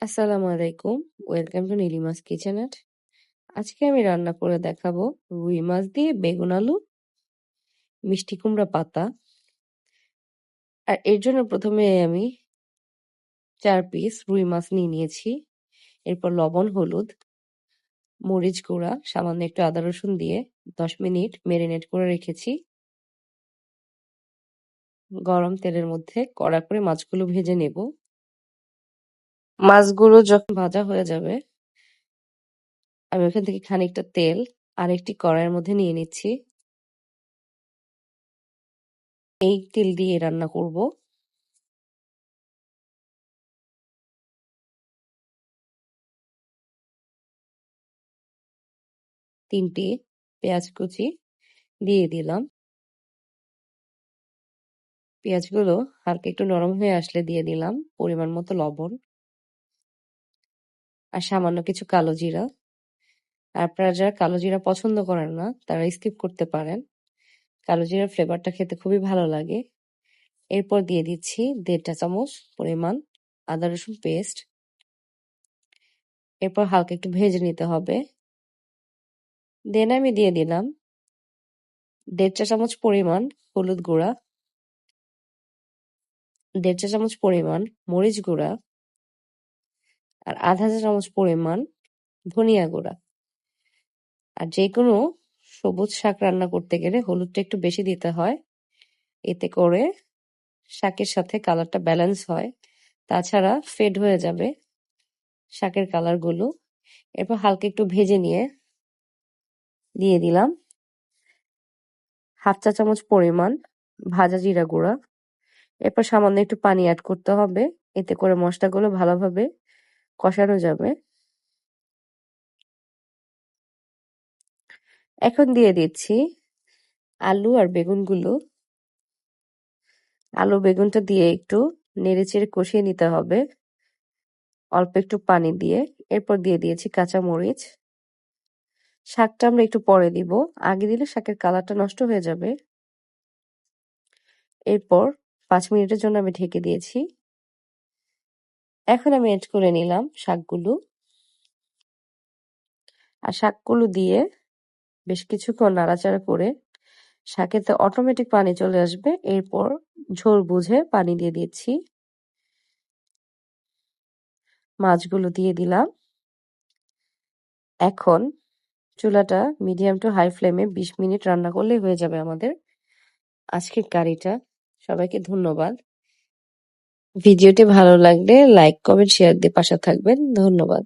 আসসালামু আলাইকুম। Welcome to Nilima's kitchenette. আজকে আমি রান্না করে দেখাবো রুই মাছ দিয়ে বেগুন আলু, মিষ্টি কুমড়া পাতা। আর এর জন্য প্রথমে আমি 4 পিস রুই মাছ নিয়ে নিয়েছি। এরপর লবণ, হলুদ, মরিচ গুঁড়া, সামান্য একটু আদা রসুন দিয়ে 10 মিনিট মেরিনেট করে রেখেছি। গরম তেলের মধ্যে কড়া করে মাছগুলো ভেজে নেব। মাছগুলো যখন ভাজা হয়ে যাবে, আমি ওখান থেকে খানিকটা তেল আরেকটি কড়াইয়ের মধ্যে নিয়ে নিচ্ছি। এই তেল দিয়ে রান্না করব। 3টি পেঁয়াজ কুচি দিয়ে দিলাম। পেঁয়াজগুলো হালকা একটু নরম হয়ে আসলে দিয়ে দিলাম পরিমাণ মতো লবণ আর সামান্য কিছু কালো জিরা। আপনারা যারা কালো জিরা পছন্দ করেন না তারা স্কিপ করতে পারেন। কালো জিরার ফ্লেভারটা খেতে খুবই ভালো লাগে। এরপর দিয়ে দিচ্ছি 1.5 চা চামচ পরিমাণ আদা রসুন পেস্ট। এরপর হালকা একটু ভেজে নিতে হবে। দেন আমি দিয়ে দিলাম 1.5 চা চামচ পরিমাণ হলুদ গুঁড়া, 1.5 চা চামচ পরিমাণ মরিচ গুঁড়া আর 1/2 চা চামচ পরিমাণ ধনিয়া গুঁড়া। আর যেকোনো সবুজ শাক রান্না করতে গেলে হলুদটা একটু বেশি দিতে হয়, এতে করে শাকের সাথে কালারটা ব্যালেন্স হয়। তাছাড়া ফেড হয়ে যাবে শাকের কালারগুলো। এরপর হালকা একটু ভেজে নিয়ে দিয়ে দিলাম 1/2 চা চামচ পরিমাণ ভাজা জিরা গুঁড়া। এরপর সামান্য একটু পানি অ্যাড করতে হবে, এতে করে মশলাগুলো ভালোভাবে কষানো যাবে। এখন দিয়ে দিচ্ছি আলু আর বেগুনগুলো। আলু বেগুনটা দিয়ে একটু নেড়েচেড়ে কষিয়ে নিতে হবে অল্প একটু পানি দিয়ে। এরপর দিয়ে দিয়েছি কাঁচা মরিচ। শাকটা আমরা একটু পরে দিব, আগে দিলে শাকের কালারটা নষ্ট হয়ে যাবে। এরপর 5 মিনিটের জন্য আমি ঢেকে দিয়েছি। এখন আমি এড করে নিলাম শাকগুলো। আর শাকগুলো দিয়ে বেশ কিছুক্ষণ নাড়াচাড়া করে শাকেতে অটোমেটিক পানি চলে আসবে। এরপর ঝোল বুঝে পানি দিয়ে দিচ্ছি। মাছগুলো দিয়ে দিলাম। এখন চুলাটা মিডিয়াম টু হাই ফ্লেমে 20 মিনিট রান্না করলেই হয়ে যাবে আমাদের আজকের কারিটা। সবাইকে ধন্যবাদ। ভিডিওটি ভালো লাগলে লাইক, কমেন্ট, শেয়ার দিয়ে পাশে থাকবেন। ধন্যবাদ।